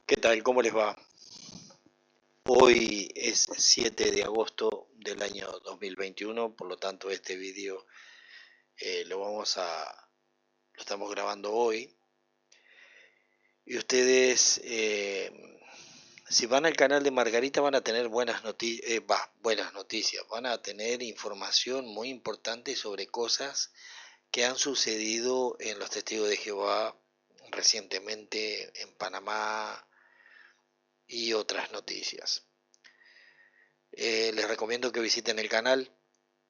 ¿Qué tal? ¿Cómo les va? Hoy es 7 de agosto del año 2021, por lo tanto este vídeo lo estamos grabando hoy. Y ustedes, si van al canal de Margarita, van a tener buenas noticias, van a tener información muy importante sobre cosas que han sucedido en los Testigos de Jehová recientemente en Panamá y otras noticias. Les recomiendo que visiten el canal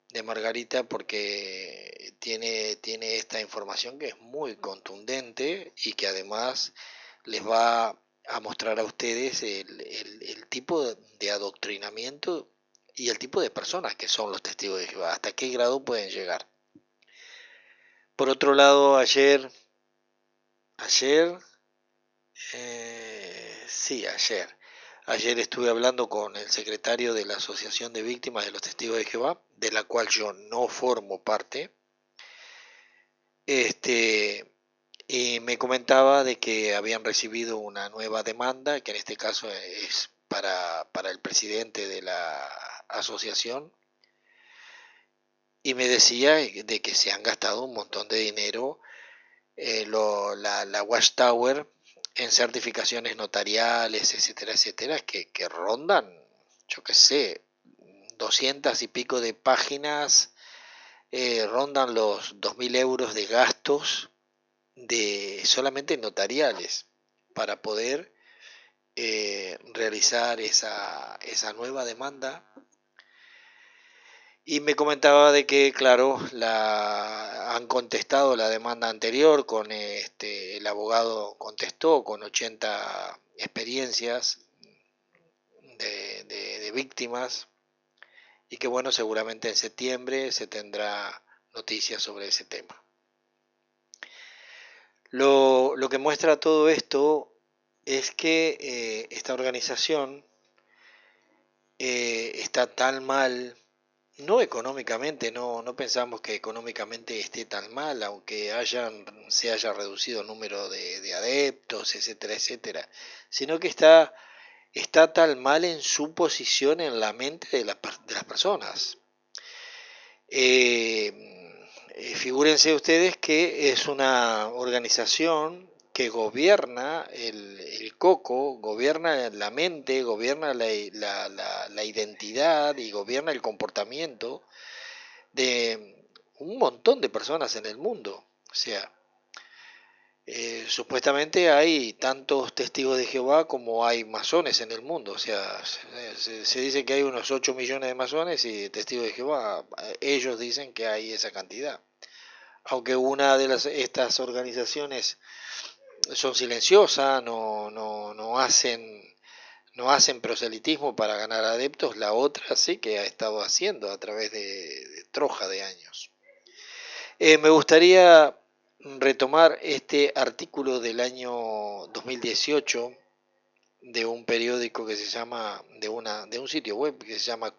de Margarita porque tiene esta información que es muy contundente y que además les va a mostrar a ustedes el tipo de adoctrinamiento y el tipo de personas que son los testigos de Jehová, hasta qué grado pueden llegar. Por otro lado, ayer, ayer estuve hablando con el secretario de la Asociación de Víctimas de los Testigos de Jehová, de la cual yo no formo parte, y me comentaba de que habían recibido una nueva demanda, que en este caso es para el presidente de la asociación, y me decía de que se han gastado un montón de dinero, la Watchtower, en certificaciones notariales, etcétera, etcétera, que rondan, yo qué sé, 200 y pico de páginas, rondan los 2.000 euros de gastos de solamente notariales para poder realizar esa nueva demanda. Y me comentaba de que, claro, han contestado la demanda anterior, el abogado contestó con 80 experiencias de víctimas, y que bueno, seguramente en septiembre se tendrá noticias sobre ese tema. Lo que muestra todo esto es que esta organización está tan mal. No económicamente, no pensamos que económicamente esté tan mal, aunque se haya reducido el número de adeptos, etcétera, etcétera, sino que está tan mal en su posición en la mente de las personas. Figúrense ustedes que es una organización que gobierna el coco, gobierna la mente, gobierna la identidad y gobierna el comportamiento de un montón de personas en el mundo. O sea, supuestamente hay tantos testigos de Jehová como hay masones en el mundo. O sea, se dice que hay unos 8 millones de masones y testigos de Jehová. Ellos dicen que hay esa cantidad. Aunque una de estas organizaciones son silenciosas, no hacen proselitismo para ganar adeptos, la otra sí que ha estado haciendo a través de troja de años. Me gustaría retomar este artículo del año 2018 de un periódico que se llama, de un sitio web que se llama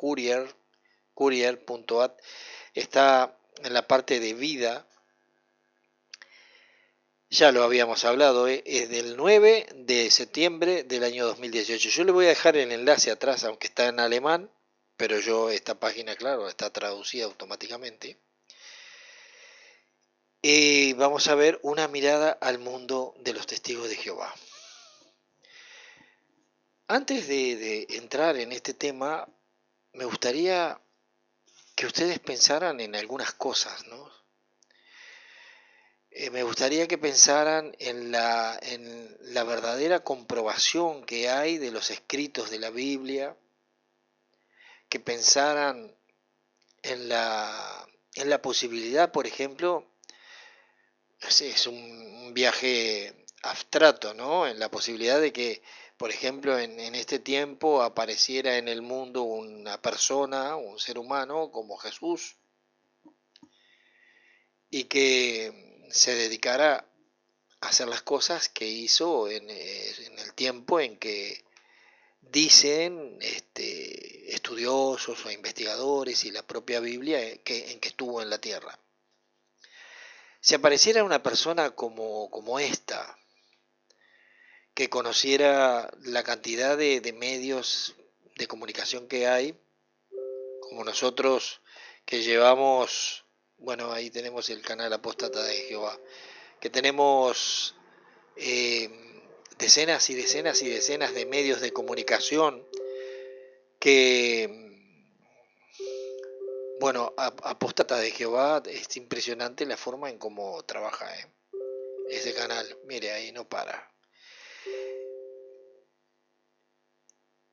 Courier.at. Está en la parte de vida, ya lo habíamos hablado, es del 9 de septiembre del año 2018. Yo le voy a dejar el enlace atrás, aunque está en alemán, pero esta página, claro, está traducida automáticamente. Y vamos a ver una mirada al mundo de los testigos de Jehová. Antes de entrar en este tema, me gustaría que ustedes pensaran en algunas cosas, ¿no? Me gustaría que pensaran en la verdadera comprobación que hay de los escritos de la Biblia, que pensaran en la posibilidad, por ejemplo, es un viaje abstracto, ¿no? En la posibilidad de que, por ejemplo, en este tiempo apareciera en el mundo una persona, un ser humano como Jesús, y que se dedicara a hacer las cosas que hizo en el tiempo en que dicen estudiosos o investigadores y la propia Biblia en que estuvo en la tierra. Si apareciera una persona como esta, que conociera la cantidad de medios de comunicación que hay, como nosotros que llevamos, bueno, ahí tenemos el canal Apóstata de Jehová, que tenemos eh, decenas y decenas y decenas de medios de comunicación que, bueno, Apóstata de Jehová, es impresionante la forma en cómo trabaja ese canal. Mire, ahí no para.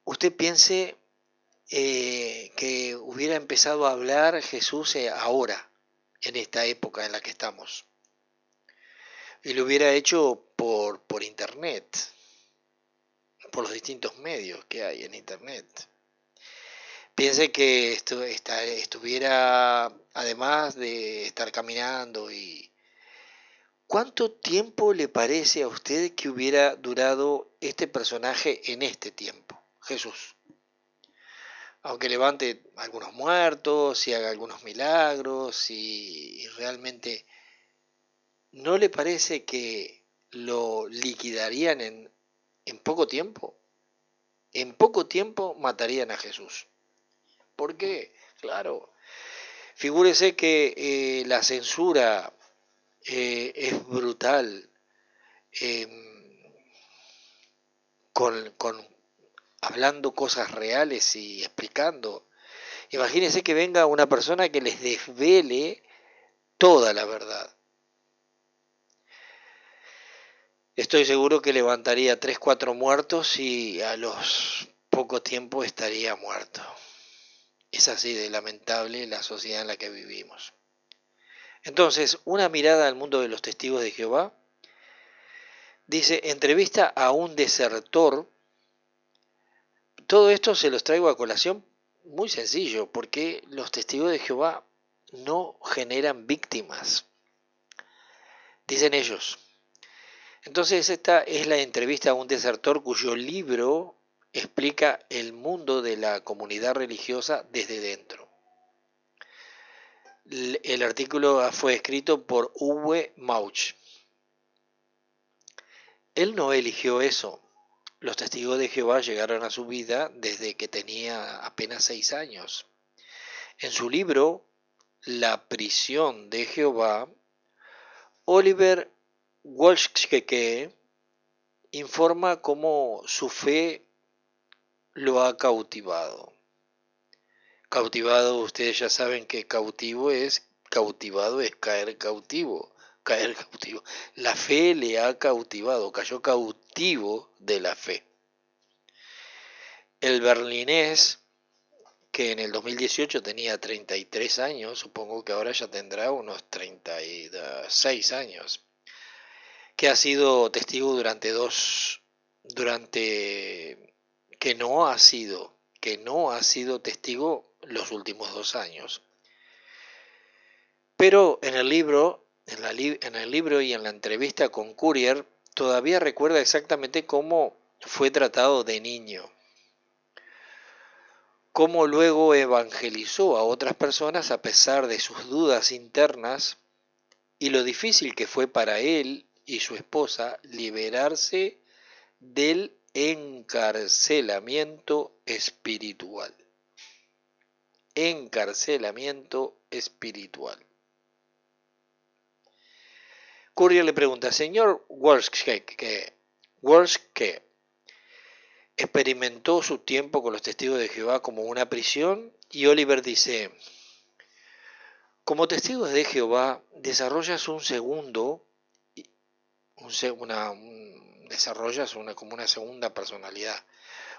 Usted piense que hubiera empezado a hablar Jesús ahora, en esta época en la que estamos, y lo hubiera hecho por internet, por los distintos medios que hay en internet. Piense que estuviera, además de estar caminando, y ¿cuánto tiempo le parece a usted que hubiera durado este personaje en este tiempo, Jesús? Aunque levante algunos muertos y haga algunos milagros y realmente, ¿no le parece que lo liquidarían en poco tiempo? En poco tiempo matarían a Jesús. ¿Por qué? Claro, figúrese que la censura es brutal, eh, con hablando cosas reales y explicando. Imagínense que venga una persona que les desvele toda la verdad. Estoy seguro que levantaría 3, 4 muertos y a los poco tiempo estaría muerto. Es así de lamentable la sociedad en la que vivimos. Entonces, una mirada al mundo de los testigos de Jehová dice: entrevista a un desertor. Todo esto se los traigo a colación muy sencillo, porque los testigos de Jehová no generan víctimas, dicen ellos. Entonces esta es la entrevista a un desertor cuyo libro explica el mundo de la comunidad religiosa desde dentro. El artículo fue escrito por Uwe Mauch. Él no eligió eso. Los testigos de Jehová llegaron a su vida desde que tenía apenas 6 años. En su libro La prisión de Jehová, Oliver Wolskeke informa cómo su fe lo ha cautivado. Cautivado, ustedes ya saben que cautivado es caer cautivo, caer cautivo. La fe le ha cautivado, cayó cautivo de la fe. El berlinés, que en el 2018 tenía 33 años, supongo que ahora ya tendrá unos 36 años, que ha sido testigo que no ha sido testigo los últimos 2 años. Pero en el libro, en el libro y en la entrevista con Courier, todavía recuerda exactamente cómo fue tratado de niño, cómo luego evangelizó a otras personas a pesar de sus dudas internas y lo difícil que fue para él y su esposa liberarse del encarcelamiento espiritual. Encarcelamiento espiritual. Courier le pregunta: señor Wolskeke, ¿experimentó su tiempo con los testigos de Jehová como una prisión? Y Oliver dice: como testigos de Jehová desarrollas un segundo, como una segunda personalidad.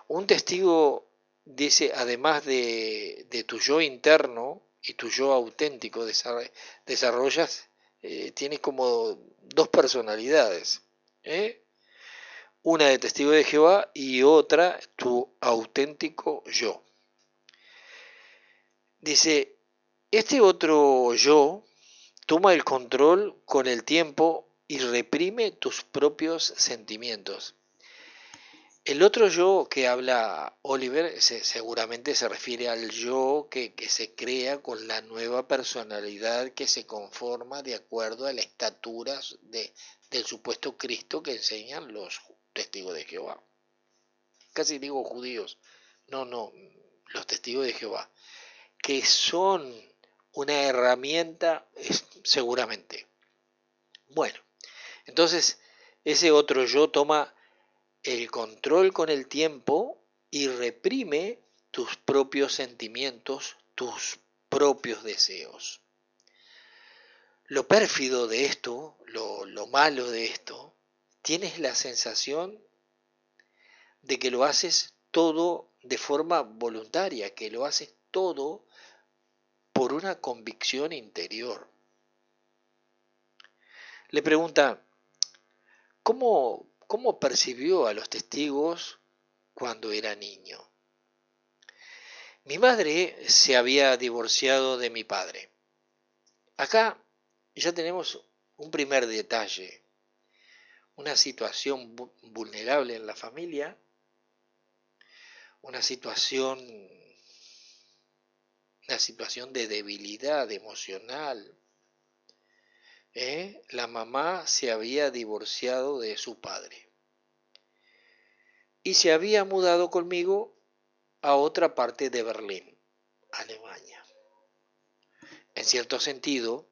Un testigo, dice, además de tu yo interno y tu yo auténtico, desarrollas, tienes como 2 personalidades, una de testigo de Jehová y otra tu auténtico yo. Dice, este otro yo toma el control con el tiempo y reprime tus propios sentimientos. El otro yo que habla Oliver seguramente se refiere al yo que se crea con la nueva personalidad que se conforma de acuerdo a la estatura del supuesto Cristo que enseñan testigos de Jehová. Casi digo judíos. No, los testigos de Jehová. Que son una herramienta, seguramente. Bueno, entonces ese otro yo toma el control con el tiempo y reprime tus propios sentimientos, tus propios deseos. Lo pérfido de esto, lo malo de esto, tienes la sensación de que lo haces todo de forma voluntaria, que lo haces todo por una convicción interior. Le pregunta, ¿cómo percibió a los testigos cuando era niño? Mi madre se había divorciado de mi padre. Acá ya tenemos un primer detalle, una situación vulnerable en la familia, una situación de debilidad emocional. La mamá se había divorciado de su padre y se había mudado conmigo a otra parte de Berlín, Alemania. En cierto sentido,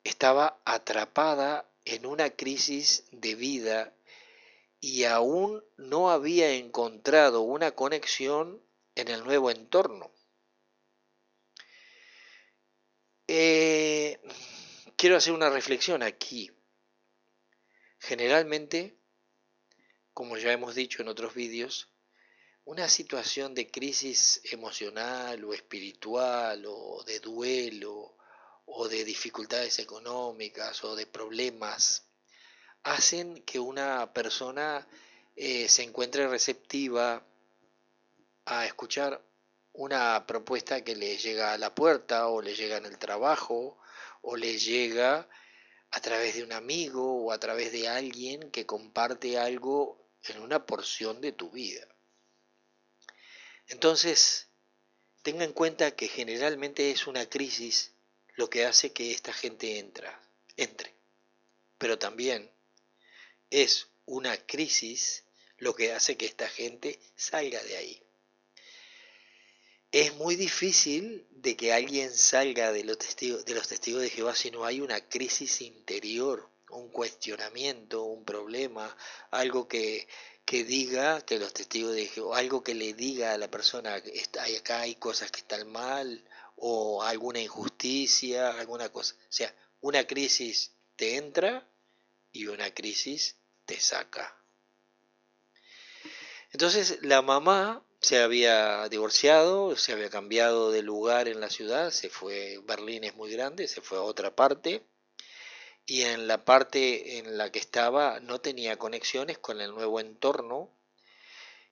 estaba atrapada en una crisis de vida y aún no había encontrado una conexión en el nuevo entorno. Quiero hacer una reflexión aquí. Generalmente, como ya hemos dicho en otros vídeos, una situación de crisis emocional o espiritual o de duelo o de dificultades económicas o de problemas hacen que una persona se encuentre receptiva a escuchar una propuesta que le llega a la puerta o le llega en el trabajo o le llega a través de un amigo o a través de alguien que comparte algo en una porción de tu vida. Entonces, tenga en cuenta que generalmente es una crisis lo que hace que esta gente entre, pero también es una crisis lo que hace que esta gente salga de ahí. Es muy difícil de que alguien salga de los testigos de Jehová si no hay una crisis interior, un cuestionamiento, un problema, algo que diga que los testigos de Jehová, algo que le diga a la persona, acá hay cosas que están mal, o alguna injusticia, alguna cosa. O sea, una crisis te entra y una crisis te saca. Entonces la mamá se había divorciado, se había cambiado de lugar en la ciudad, se fue, Berlín es muy grande, se fue a otra parte y en la parte en la que estaba no tenía conexiones con el nuevo entorno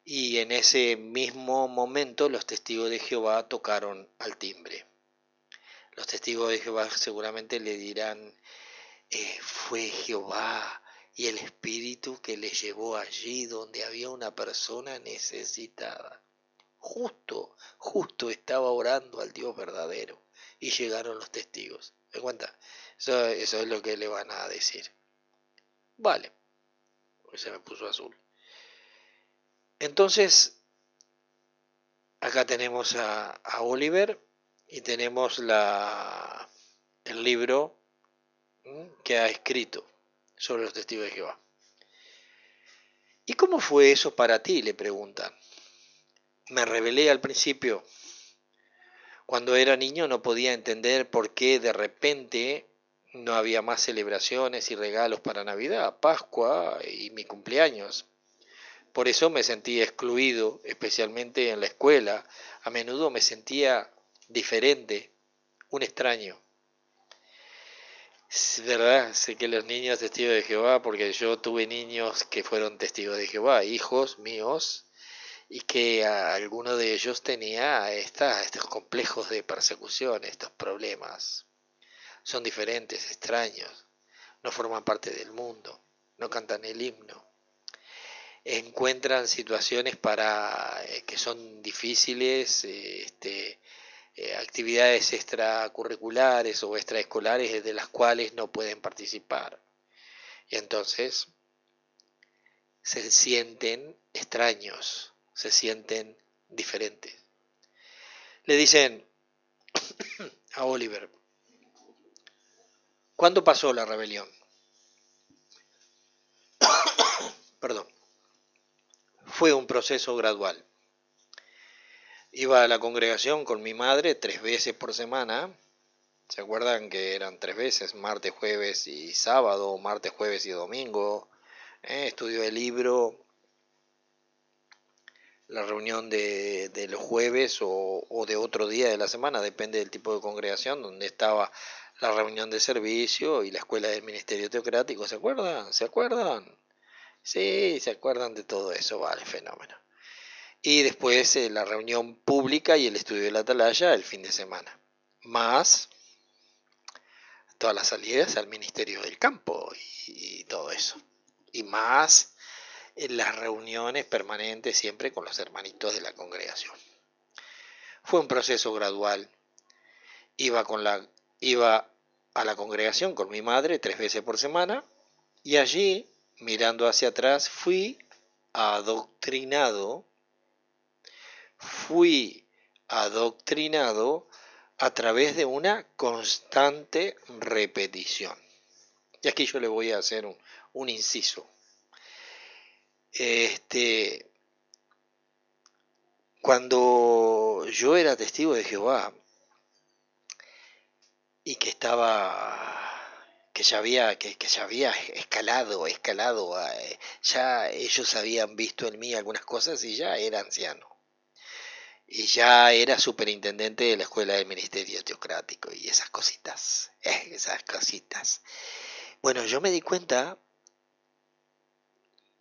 y en ese mismo momento los testigos de Jehová tocaron al timbre. Los testigos de Jehová seguramente le dirán, fue Jehová y el Espíritu que le llevó allí donde había una persona necesitada. Justo estaba orando al Dios verdadero y llegaron los testigos. ¿Me cuenta? Eso es lo que le van a decir. Vale, se me puso azul. Entonces, acá tenemos a Oliver y tenemos el libro que ha escrito sobre los testigos de Jehová. ¿Y cómo fue eso para ti?, le preguntan. Me rebelé al principio. Cuando era niño no podía entender por qué de repente no había más celebraciones y regalos para Navidad, Pascua y mi cumpleaños. Por eso me sentí excluido, especialmente en la escuela. A menudo me sentía diferente, un extraño. Es verdad, sé que los niños testigos de Jehová, porque yo tuve niños que fueron testigos de Jehová, hijos míos, y que alguno de ellos tenía estos complejos de persecución, estos problemas. Son diferentes, extraños, no forman parte del mundo, no cantan el himno. Encuentran situaciones que son difíciles, actividades extracurriculares o extraescolares de las cuales no pueden participar. Y entonces se sienten extraños, se sienten diferentes. Le dicen a Oliver, ¿cuándo pasó la rebelión? Perdón, fue un proceso gradual. Iba a la congregación con mi madre 3 veces por semana. ¿Se acuerdan que eran 3 veces? Martes, jueves y sábado, martes, jueves y domingo. Estudio el libro, la reunión de los jueves o de otro día de la semana, depende del tipo de congregación, donde estaba la reunión de servicio y la escuela del ministerio teocrático. ¿Se acuerdan? ¿Se acuerdan? Sí, se acuerdan de todo eso, vale, fenómeno. Y después la reunión pública y el estudio de la atalaya el fin de semana. Más todas las salidas al ministerio del campo y todo eso. Y más en las reuniones permanentes siempre con los hermanitos de la congregación. Fue un proceso gradual. Iba a la congregación con mi madre 3 veces por semana y allí, mirando hacia atrás, adoctrinado, fui adoctrinado a través de una constante repetición. Y aquí yo le voy a hacer un inciso. Cuando yo era testigo de Jehová y que ya había escalado, ya ellos habían visto en mí algunas cosas y ya era anciano. Y ya era superintendente de la escuela del ministerio teocrático y esas cositas. Bueno, yo me di cuenta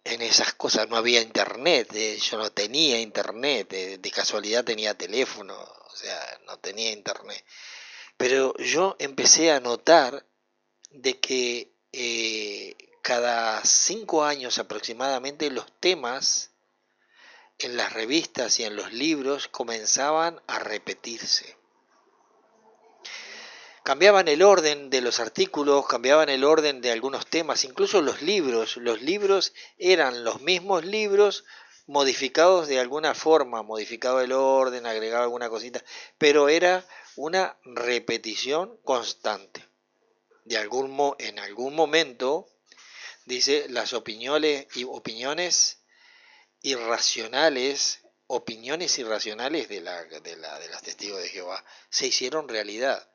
en esas cosas, no había internet, yo no tenía internet, de casualidad tenía teléfono, o sea, no tenía internet. Pero yo empecé a notar de que cada 5 años aproximadamente los temas en las revistas y en los libros comenzaban a repetirse. Cambiaban el orden de los artículos, cambiaban el orden de algunos temas, incluso los libros eran los mismos libros modificados de alguna forma, modificado el orden, agregado alguna cosita, pero era una repetición constante. En algún momento, dice, las opiniones irracionales de las testigos de Jehová se hicieron realidad.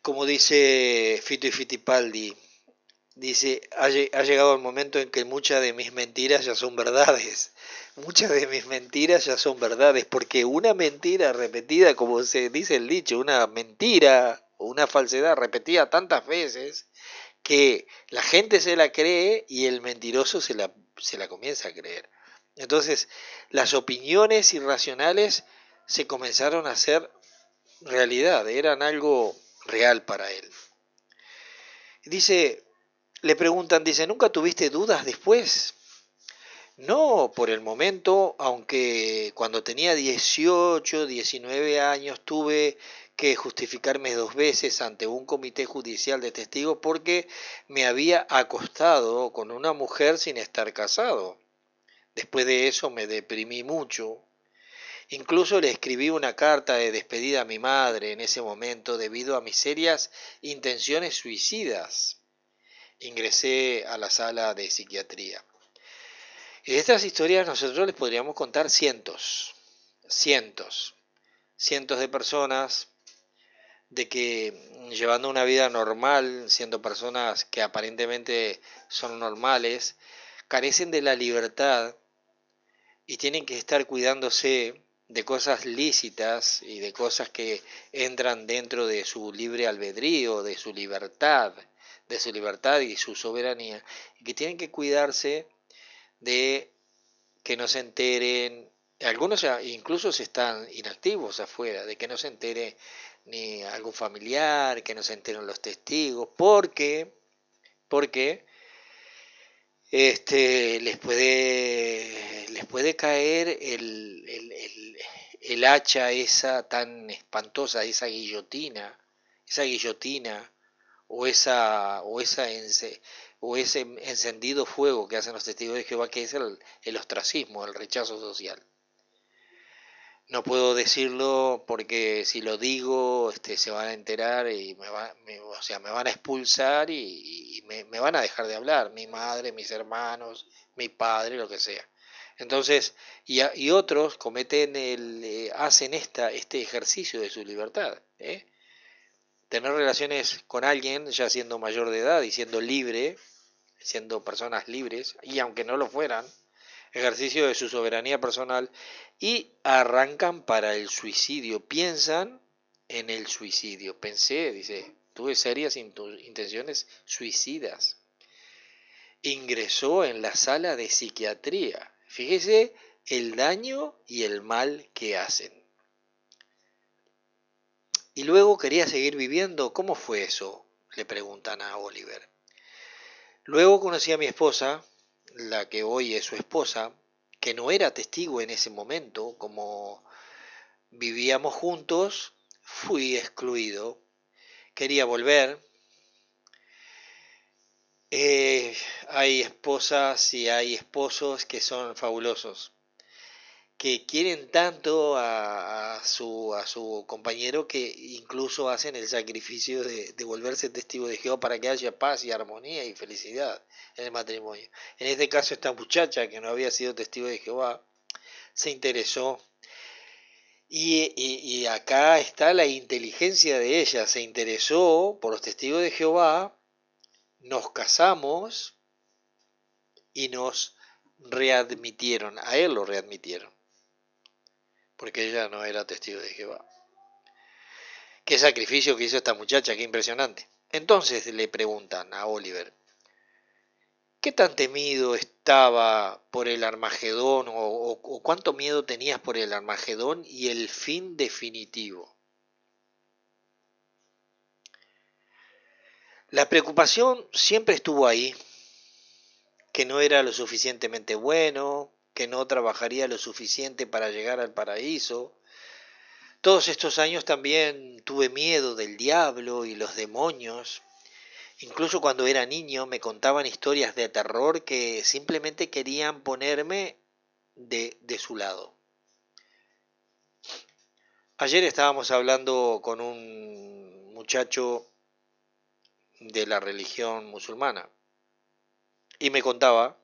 Como dice Fito y Fittipaldi, dice, ha llegado el momento en que muchas de mis mentiras ya son verdades. Muchas de mis mentiras ya son verdades, porque una mentira repetida, como se dice el dicho, una mentira o una falsedad repetida tantas veces, que la gente se la cree y el mentiroso se la comienza a creer. Entonces, las opiniones irracionales se comenzaron a hacer realidad, eran algo real para él. Le preguntan, ¿nunca tuviste dudas después? No, por el momento, aunque cuando tenía 18, 19 años tuve que justificarme 2 veces ante un comité judicial de testigos porque me había acostado con una mujer sin estar casado. Después de eso me deprimí mucho. Incluso le escribí una carta de despedida a mi madre en ese momento debido a mis serias intenciones suicidas. Ingresé a la sala de psiquiatría. Y de estas historias nosotros les podríamos contar cientos de personas de que llevando una vida normal, siendo personas que aparentemente son normales, carecen de la libertad y tienen que estar cuidándose de cosas lícitas y de cosas que entran dentro de su libre albedrío, de su libertad y su soberanía, y que tienen que cuidarse de que no se enteren, algunos incluso están inactivos afuera, de que no se entere ni algún familiar, que no se enteren los testigos, porque les puede caer el hacha esa tan espantosa, esa guillotina, o esa o ese encendido fuego que hacen los testigos de Jehová, que es el ostracismo, el rechazo social. No puedo decirlo porque si lo digo, se van a enterar y o sea, me van a expulsar y me van a dejar de hablar, mi madre, mis hermanos, mi padre, lo que sea. Entonces, y otros cometen hacen este ejercicio de su libertad, ¿eh? Tener relaciones con alguien ya siendo mayor de edad y siendo libre, siendo personas libres, y aunque no lo fueran, ejercicio de su soberanía personal, y arrancan para el suicidio, piensan en el suicidio. Pensé, dice, tuve serias intenciones suicidas. Ingresó en la sala de psiquiatría. Fíjese el daño y el mal que hacen. Y luego quería seguir viviendo. ¿Cómo fue eso?, le preguntan a Oliver. Luego conocí a mi esposa, la que hoy es su esposa, que no era testigo en ese momento. Como vivíamos juntos, fui excluido. Quería volver. Hay esposas y hay esposos que son fabulosos, que quieren tanto a su compañero que incluso hacen el sacrificio de volverse testigo de Jehová para que haya paz y armonía y felicidad en el matrimonio. En este caso, esta muchacha que no había sido testigo de Jehová se interesó, y acá está la inteligencia de ella. Se interesó por los testigos de Jehová, nos casamos y nos readmitieron, a él lo readmitieron, porque ella no era testigo de Jehová. Qué sacrificio que hizo esta muchacha, qué impresionante. Entonces le preguntan a Oliver, ¿qué tan temido estaba por el Armagedón, o cuánto miedo tenías por el Armagedón y el fin definitivo? La preocupación siempre estuvo ahí, que no era lo suficientemente bueno, que no trabajaría lo suficiente para llegar al paraíso. Todos estos años también tuve miedo del diablo y los demonios. Incluso cuando era niño me contaban historias de terror que simplemente querían ponerme de su lado. Ayer estábamos hablando con un muchacho de la religión musulmana y me contaba,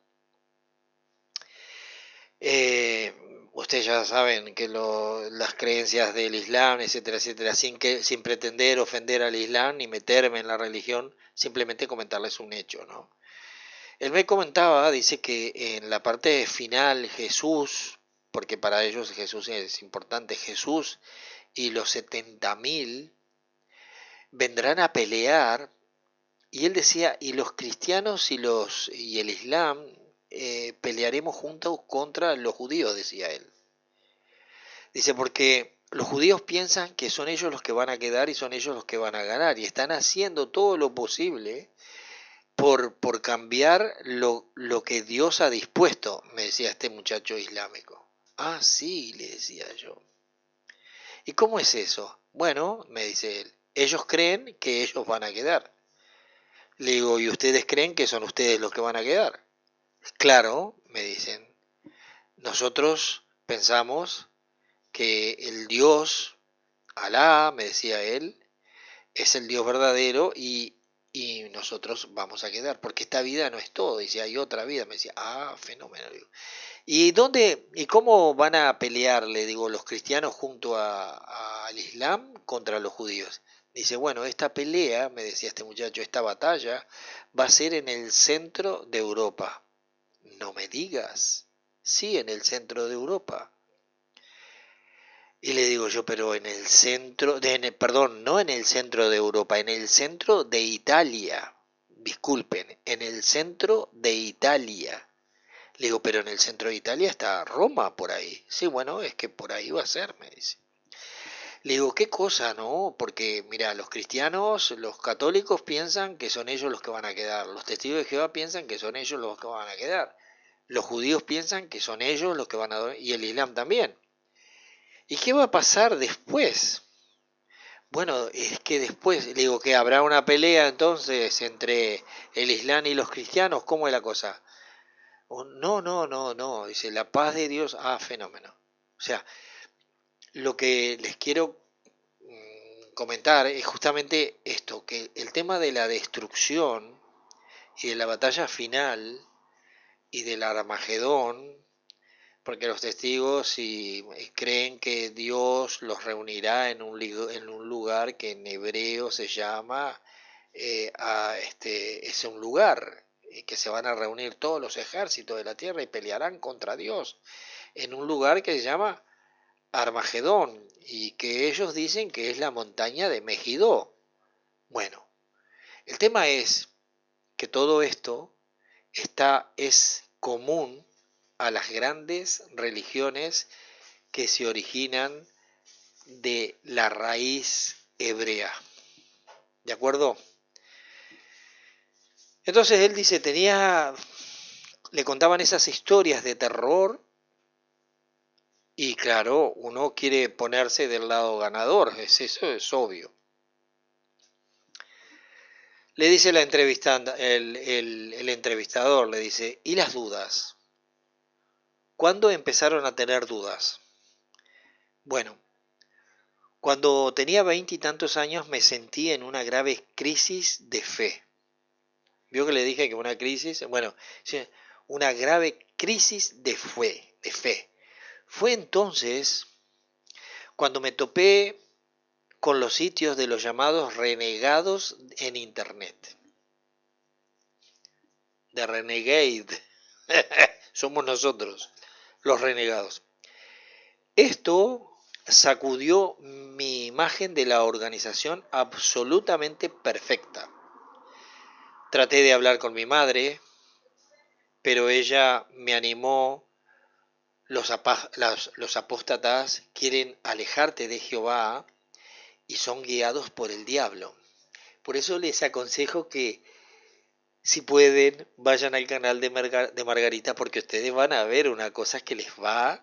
eh, ustedes ya saben que las creencias del Islam, etcétera, etcétera, sin pretender ofender al Islam ni meterme en la religión, simplemente comentarles un hecho, ¿no? Él me comentaba, dice que en la parte final Jesús, porque para ellos Jesús es importante, Jesús y los 70.000 vendrán a pelear, y él decía, y los cristianos y el Islam pelearemos juntos contra los judíos, decía él. Dice, porque los judíos piensan que son ellos los que van a quedar y son ellos los que van a ganar, y están haciendo todo lo posible por cambiar lo que Dios ha dispuesto, me decía este muchacho islámico. Ah, sí, le decía yo. ¿Y cómo es eso? Bueno, me dice él, ellos creen que ellos van a quedar. Le digo, ¿y ustedes creen que son ustedes los que van a quedar? Claro, me dicen, nosotros pensamos que el Dios, Alá, me decía él, es el Dios verdadero, y nosotros vamos a quedar, porque esta vida no es todo, dice, hay otra vida. Me decía, ah, fenómeno. Digo, ¿y dónde y cómo van a pelear, le digo, los cristianos junto al Islam contra los judíos? Dice, bueno, esta pelea, me decía este muchacho, esta batalla va a ser en el centro de Europa. No me digas. Sí, en el centro de Europa. Y le digo yo, pero en el centro, perdón, no en el centro de Europa, en el centro de Italia. Disculpen, en el centro de Italia. Le digo, pero en el centro de Italia está Roma por ahí. Sí, bueno, es que por ahí va a ser, me dice. Le digo, qué cosa, ¿no? Porque, mira, los cristianos, los católicos piensan que son ellos los que van a quedar. Los testigos de Jehová piensan que son ellos los que van a quedar. Los judíos piensan que son ellos los que van a... Y el Islam también. ¿Y qué va a pasar después? Bueno, es que después, le digo que habrá una pelea entonces entre el Islam y los cristianos, ¿cómo es la cosa? No, no, no, no, dice la paz de Dios, fenómeno. O sea, lo que les quiero comentar es justamente esto, que el tema de la destrucción y de la batalla final y del Armagedón, porque los testigos si creen que Dios los reunirá en un lugar que en hebreo se llama, es un lugar que se van a reunir todos los ejércitos de la tierra y pelearán contra Dios en un lugar que se llama Armagedón y que ellos dicen que es la montaña de Megiddo. Bueno, el tema es que todo esto es común a las grandes religiones que se originan de la raíz hebrea. ¿De acuerdo? Entonces él dice, le contaban esas historias de terror y claro, uno quiere ponerse del lado ganador, eso es obvio. Le dice el entrevistador, le dice, ¿y las dudas? ¿Cuándo empezaron a tener dudas? Bueno, cuando tenía 20 y tantos años me sentí en una grave crisis de fe. ¿Vio que le dije que una crisis? Bueno, sí, una grave crisis de fe. Fue entonces cuando me topé con los sitios de los llamados renegados en Internet. De Renegade. Somos nosotros, los renegados. Esto sacudió mi imagen de la organización absolutamente perfecta. Traté de hablar con mi madre, pero ella me animó. Los apóstatas quieren alejarte de Jehová y son guiados por el diablo. Por eso les aconsejo que si pueden vayan al canal de Margarita porque ustedes van a ver una cosa que les va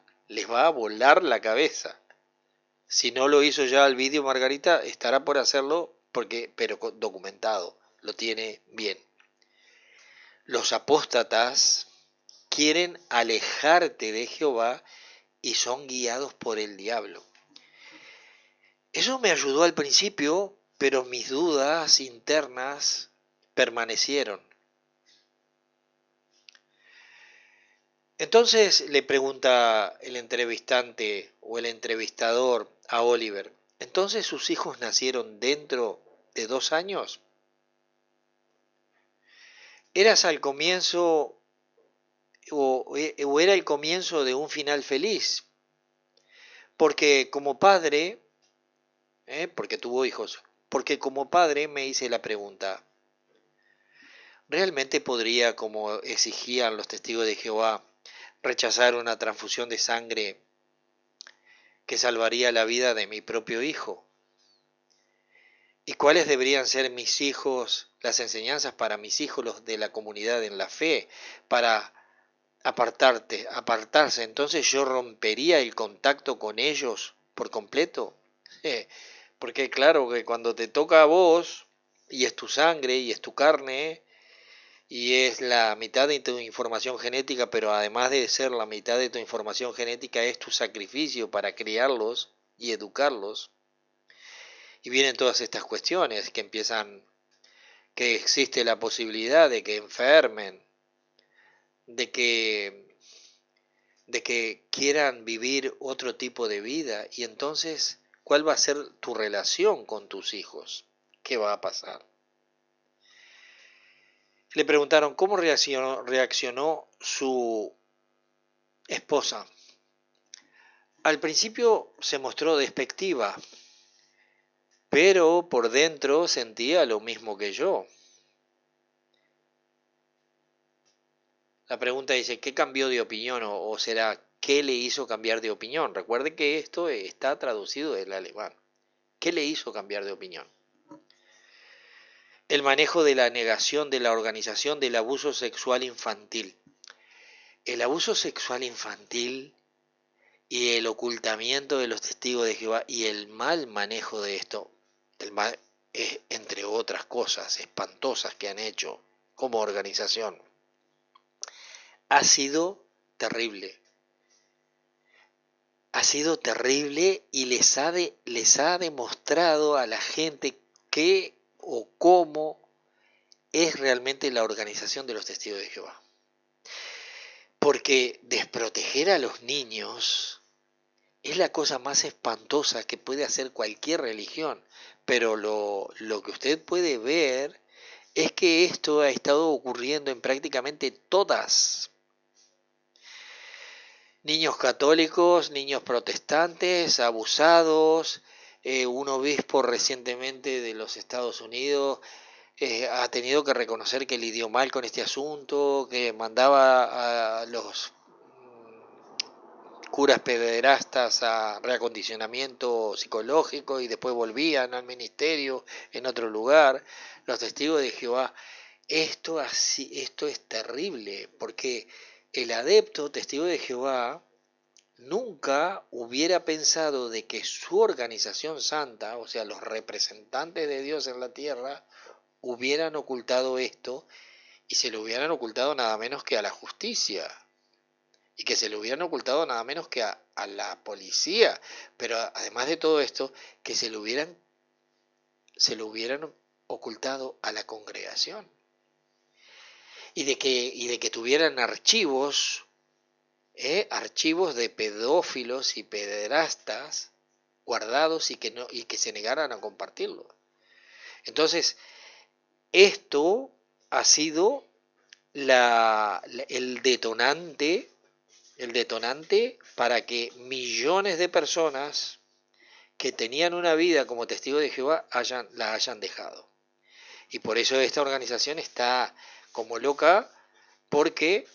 a volar la cabeza. Si no lo hizo ya el vídeo Margarita, estará por hacerlo pero documentado, lo tiene bien. Los apóstatas quieren alejarte de Jehová y son guiados por el diablo. Eso me ayudó al principio, pero mis dudas internas permanecieron. Entonces le pregunta el entrevistante o el entrevistador a Oliver, ¿entonces sus hijos nacieron dentro de 2 años? ¿Eras al comienzo o era el comienzo de un final feliz? Porque como padre, porque tuvo hijos, porque como padre me hice la pregunta, ¿realmente podría, como exigían los testigos de Jehová, rechazar una transfusión de sangre que salvaría la vida de mi propio hijo? ¿Y cuáles deberían ser mis hijos, las enseñanzas para mis hijos, los de la comunidad en la fe, para apartarse? Entonces yo rompería el contacto con ellos por completo. Porque claro que cuando te toca a vos, y es tu sangre, y es tu carne, y es la mitad de tu información genética, pero además de ser la mitad de tu información genética, es tu sacrificio para criarlos y educarlos. Y vienen todas estas cuestiones que empiezan, que existe la posibilidad de que enfermen, de que, de que quieran vivir otro tipo de vida. Y entonces, ¿cuál va a ser tu relación con tus hijos? ¿Qué va a pasar? Le preguntaron cómo reaccionó su esposa. Al principio se mostró despectiva, pero por dentro sentía lo mismo que yo. La pregunta dice, ¿qué cambió de opinión? O será, ¿qué le hizo cambiar de opinión? Recuerde que esto está traducido del alemán. ¿Qué le hizo cambiar de opinión? El manejo de la negación de la organización del abuso sexual infantil. El abuso sexual infantil y el ocultamiento de los testigos de Jehová y el mal manejo de esto. entre otras cosas espantosas que han hecho como organización, ha sido terrible. Ha sido terrible y les ha demostrado a la gente qué o cómo es realmente la organización de los testigos de Jehová. Porque desproteger a los niños es la cosa más espantosa que puede hacer cualquier religión. Pero lo que usted puede ver es que esto ha estado ocurriendo en prácticamente todas. Niños católicos, niños protestantes, abusados. Un obispo recientemente de los Estados Unidos ha tenido que reconocer que lidió mal con este asunto, que mandaba a los curas pederastas a reacondicionamiento psicológico y después volvían al ministerio en otro lugar. Los testigos de Jehová, esto es terrible, porque el adepto testigo de Jehová nunca hubiera pensado de que su organización santa, o sea, los representantes de Dios en la tierra, hubieran ocultado esto y se lo hubieran ocultado nada menos que a la justicia y que se lo hubieran ocultado nada menos que a la policía, pero además de todo esto, que se lo hubieran ocultado a la congregación y de que tuvieran archivos, archivos de pedófilos y pederastas guardados y que se negaran a compartirlo. Entonces, esto ha sido el detonante para que millones de personas que tenían una vida como testigo de Jehová la hayan dejado. Y por eso esta organización está como loca, porque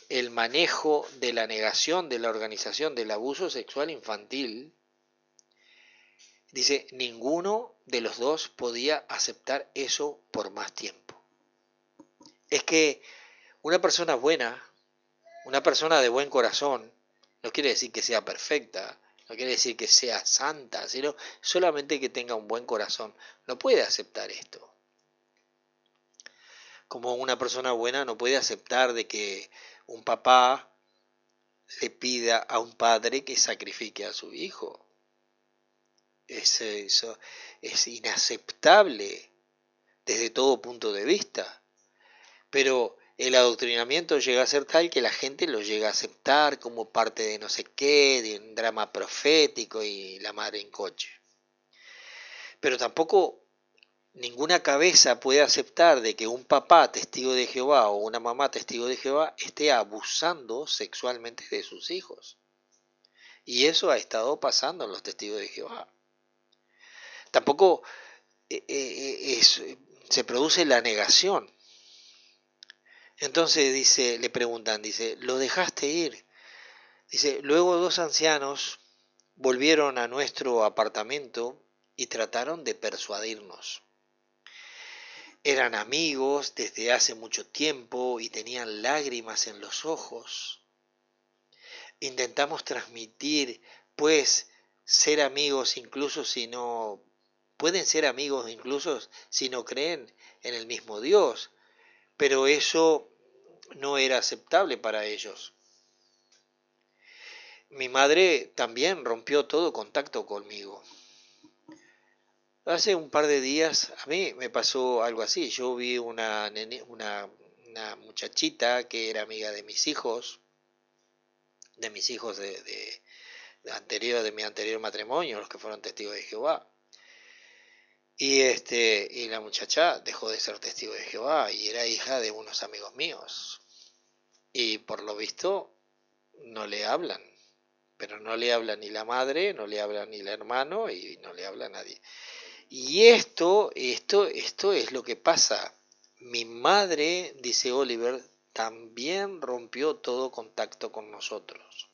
el manejo de la negación de la organización del abuso sexual infantil, dice, ninguno de los dos podía aceptar eso por más tiempo. Es que una persona buena, una persona de buen corazón, no quiere decir que sea perfecta, no quiere decir que sea santa, sino solamente que tenga un buen corazón, no puede aceptar esto. Como una persona buena no puede aceptar de que un papá le pida a un padre que sacrifique a su hijo. Eso es inaceptable desde todo punto de vista. Pero el adoctrinamiento llega a ser tal que la gente lo llega a aceptar como parte de no sé qué, de un drama profético y la madre en coche. Pero tampoco ninguna cabeza puede aceptar de que un papá testigo de Jehová o una mamá testigo de Jehová esté abusando sexualmente de sus hijos. Y eso ha estado pasando en los testigos de Jehová. Tampoco se produce la negación. Entonces le preguntan, ¿lo dejaste ir? Dice, luego dos ancianos volvieron a nuestro apartamento y trataron de persuadirnos. Eran amigos desde hace mucho tiempo y tenían lágrimas en los ojos. Intentamos transmitir, pues, ser amigos incluso si no... Pueden ser amigos incluso si no creen en el mismo Dios, pero eso no era aceptable para ellos. Mi madre también rompió todo contacto conmigo. Hace un par de días a mí me pasó algo así. Yo vi una muchachita que era amiga de mis hijos de mi anterior matrimonio, los que fueron testigos de Jehová. Y la muchacha dejó de ser testigo de Jehová y era hija de unos amigos míos. Y por lo visto no le hablan, pero no le habla ni la madre, no le habla ni el hermano y no le habla nadie. Y esto es lo que pasa. Mi madre, dice Oliver, también rompió todo contacto con nosotros.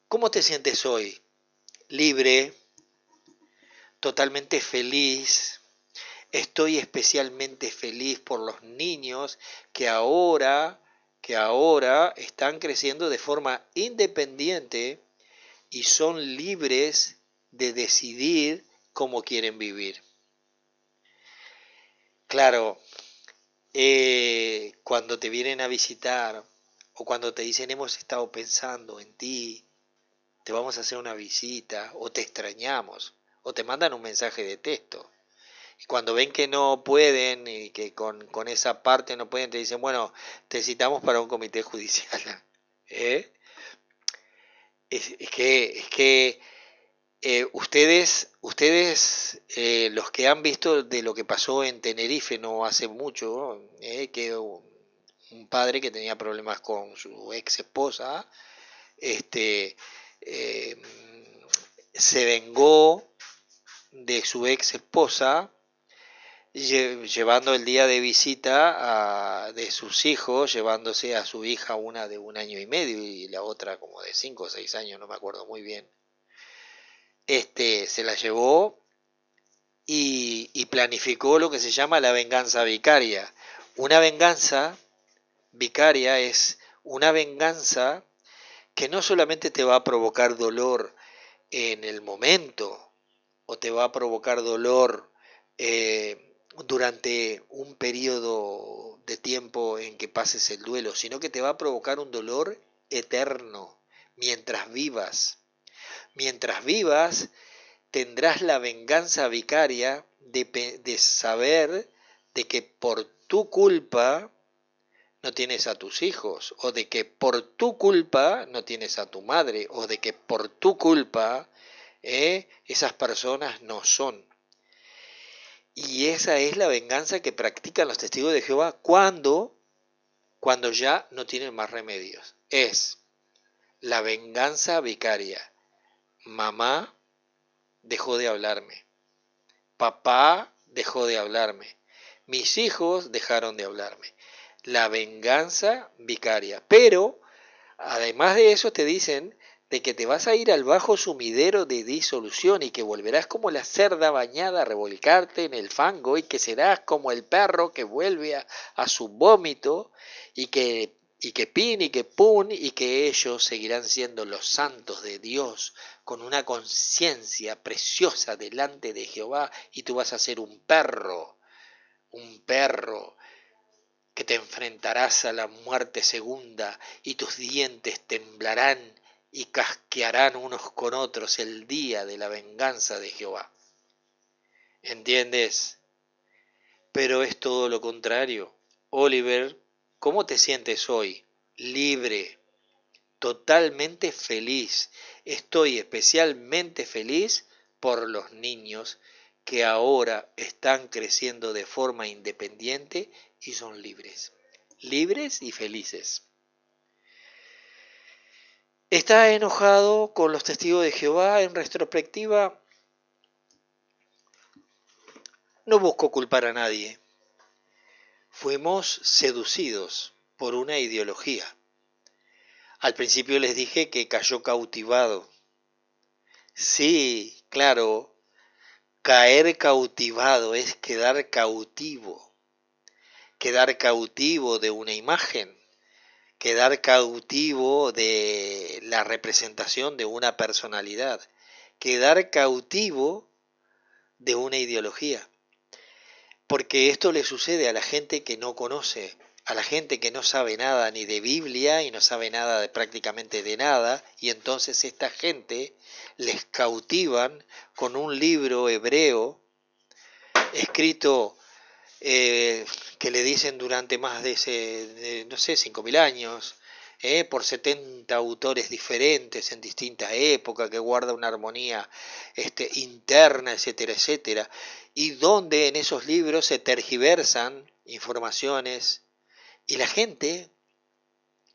¿Cómo te sientes hoy? Libre, totalmente feliz. Estoy especialmente feliz por los niños que ahora están creciendo de forma independiente y son libres de decidir cómo quieren vivir. Claro, cuando te vienen a visitar o cuando te dicen hemos estado pensando en ti, te vamos a hacer una visita o te extrañamos o te mandan un mensaje de texto. Y cuando ven que no pueden y que con esa parte no pueden, te dicen, bueno, te citamos para un comité judicial. ¿Eh? Es que ustedes los que han visto de lo que pasó en Tenerife no hace mucho, que un padre que tenía problemas con su ex esposa, este, eh, se vengó de su ex esposa llevando el día de visita de sus hijos, llevándose a su hija, una de 1 año y medio y la otra como de 5 o 6 años, no me acuerdo muy bien. Se la llevó y planificó lo que se llama la venganza vicaria. Una venganza vicaria es una venganza que no solamente te va a provocar dolor en el momento o te va a provocar dolor durante un periodo de tiempo en que pases el duelo, sino que te va a provocar un dolor eterno mientras vivas. Mientras vivas tendrás la venganza vicaria de saber de que por tu culpa no tienes a tus hijos, o de que por tu culpa no tienes a tu madre, o de que por tu culpa esas personas no son. Y esa es la venganza que practican los testigos de Jehová cuando ya no tienen más remedios. Es la venganza vicaria. Mamá dejó de hablarme. Papá dejó de hablarme. Mis hijos dejaron de hablarme. La venganza vicaria. Pero, además de eso, te dicen de que te vas a ir al bajo sumidero de disolución y que volverás como la cerda bañada a revolcarte en el fango y que serás como el perro que vuelve a su vómito y que pin y que pun y que ellos seguirán siendo los santos de Dios con una conciencia preciosa delante de Jehová y tú vas a ser un perro que te enfrentarás a la muerte segunda y tus dientes temblarán y casquearán unos con otros el día de la venganza de Jehová. ¿Entiendes? Pero es todo lo contrario. Oliver, ¿cómo te sientes hoy? Libre, totalmente feliz. Estoy especialmente feliz por los niños que ahora están creciendo de forma independiente y son libres. Libres y felices. ¿Está enojado con los testigos de Jehová? En retrospectiva, no busco culpar a nadie. Fuimos seducidos por una ideología. Al principio les dije que cayó cautivado. Sí, claro, caer cautivado es quedar cautivo de una imagen, quedar cautivo de la representación de una personalidad, quedar cautivo de una ideología. Porque esto le sucede a la gente que no conoce, a la gente que no sabe nada ni de Biblia y no sabe nada de prácticamente de nada, y entonces esta gente les cautivan con un libro hebreo escrito que le dicen durante más no sé, 5.000 años, por 70 autores diferentes en distintas épocas, que guarda una armonía interna, etcétera, etcétera, y donde en esos libros se tergiversan informaciones y la gente,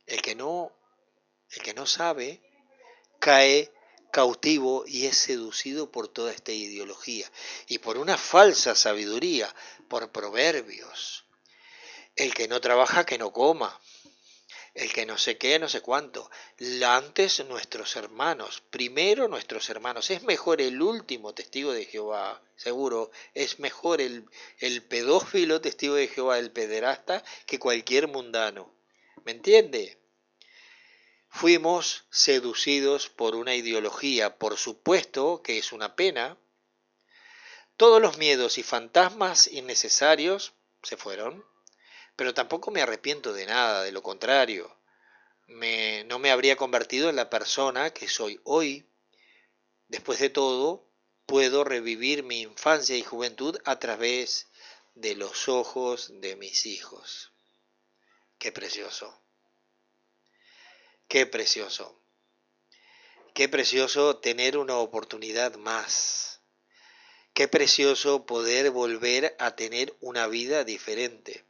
el que no, el que no sabe, cae cautivo y es seducido por toda esta ideología y por una falsa sabiduría, por proverbios. El que no trabaja, que no coma. El que no sé qué, no sé cuánto. Antes nuestros hermanos, primero nuestros hermanos. Es mejor el último testigo de Jehová, seguro. Es mejor el pedófilo testigo de Jehová, el pederasta, que cualquier mundano. ¿Me entiende? Fuimos seducidos por una ideología, por supuesto que es una pena. Todos los miedos y fantasmas innecesarios se fueron, pero tampoco me arrepiento de nada, de lo contrario. No me habría convertido en la persona que soy hoy. Después de todo, puedo revivir mi infancia y juventud a través de los ojos de mis hijos. Qué precioso, qué precioso, qué precioso tener una oportunidad más. Qué precioso poder volver a tener una vida diferente.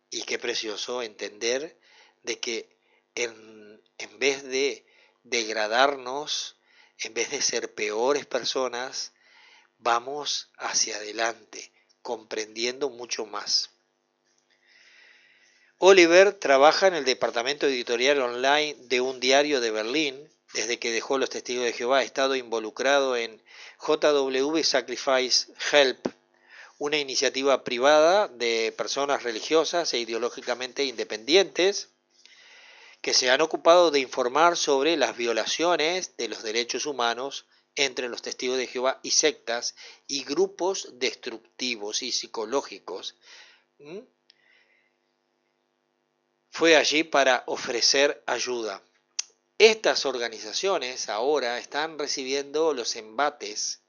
Y qué precioso entender de que en vez de degradarnos, en vez de ser peores personas, vamos hacia adelante, comprendiendo mucho más. Oliver trabaja en el departamento editorial online de un diario de Berlín. Desde que dejó los Testigos de Jehová ha estado involucrado en JW Sacrifice Help, una iniciativa privada de personas religiosas e ideológicamente independientes que se han ocupado de informar sobre las violaciones de los derechos humanos entre los testigos de Jehová y sectas y grupos destructivos y psicológicos. Fue allí para ofrecer ayuda. Estas organizaciones ahora están recibiendo los embates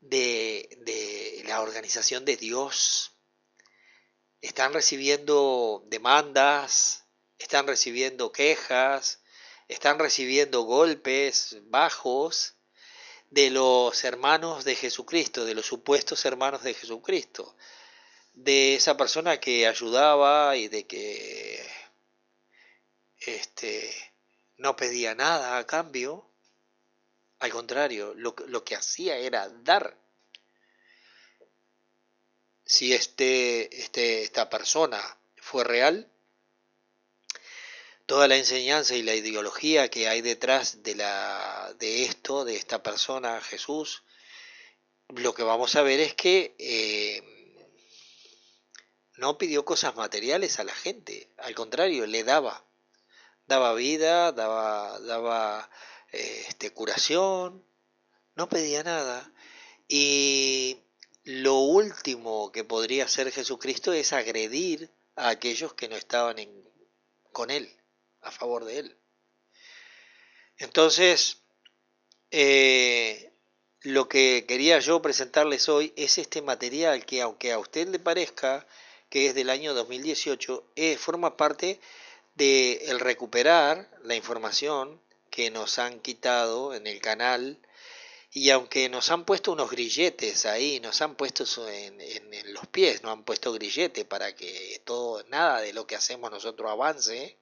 de la organización de Dios. Están recibiendo demandas, están recibiendo quejas, están recibiendo golpes bajos de los hermanos de Jesucristo, de los supuestos hermanos de Jesucristo, de esa persona que ayudaba y de que no pedía nada a cambio. Al contrario, lo que hacía era dar. Si esta persona fue real, toda la enseñanza y la ideología que hay detrás de esta persona, Jesús, lo que vamos a ver es que no pidió cosas materiales a la gente, al contrario, le daba vida, daba curación, no pedía nada. Y lo último que podría hacer Jesucristo es agredir a aquellos que no estaban con él, a favor de él. Entonces, lo que quería yo presentarles hoy es este material que, aunque a usted le parezca que es del año 2018, forma parte de el recuperar la información que nos han quitado en el canal. Y aunque nos han puesto unos grilletes ahí, nos han puesto en los pies, nos han puesto grillete para que nada de lo que hacemos nosotros avance,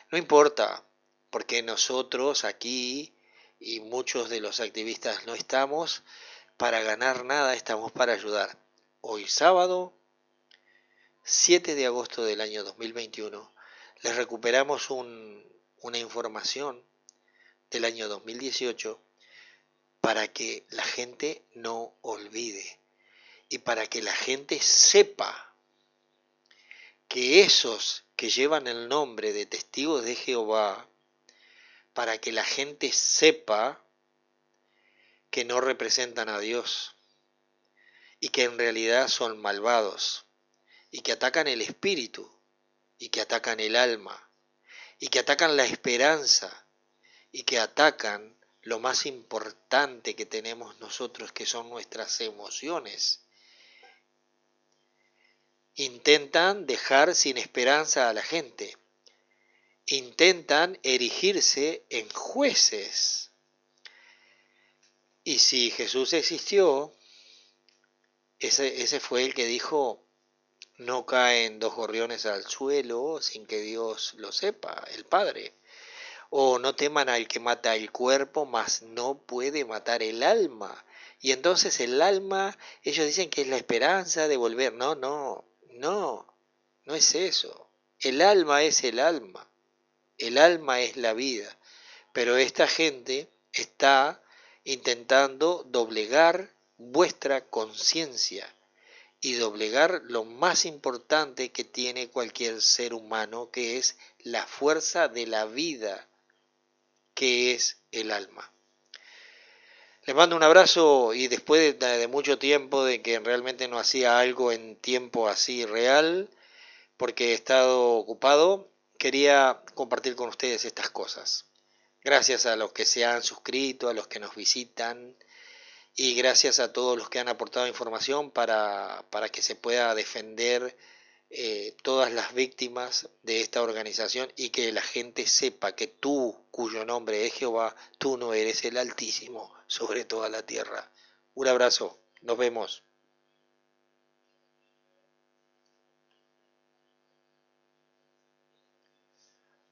no importa, porque nosotros aquí y muchos de los activistas no estamos para ganar nada, estamos para ayudar. Hoy sábado, 7 de agosto del año 2021, les recuperamos una información del año 2018 para que la gente no olvide y para que la gente sepa que esos que llevan el nombre de testigos de Jehová, para que la gente sepa que no representan a Dios y que en realidad son malvados y que atacan el espíritu y que atacan el alma y que atacan la esperanza y que atacan lo más importante que tenemos nosotros, que son nuestras emociones. Intentan dejar sin esperanza a la gente. Intentan erigirse en jueces. Y si Jesús existió, ese fue el que dijo, no caen dos gorriones al suelo sin que Dios lo sepa, el Padre. O no teman al que mata el cuerpo, mas no puede matar el alma. Y entonces el alma, ellos dicen que es la esperanza de volver. No es eso. El alma es el alma. El alma es la vida. Pero esta gente está intentando doblegar vuestra conciencia y doblegar lo más importante que tiene cualquier ser humano, que es la fuerza de la vida, que es el alma. Les mando un abrazo y después de mucho tiempo de que realmente no hacía algo en tiempo así real, porque he estado ocupado, quería compartir con ustedes estas cosas. Gracias a los que se han suscrito, a los que nos visitan y gracias a todos los que han aportado información para que se pueda defender todas las víctimas de esta organización y que la gente sepa que tú, cuyo nombre es Jehová, tú no eres el Altísimo sobre toda la tierra. Un abrazo, nos vemos.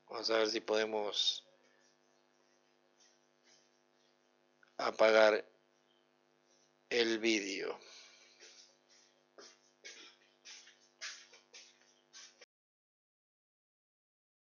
Vamos a ver si podemos apagar el vídeo.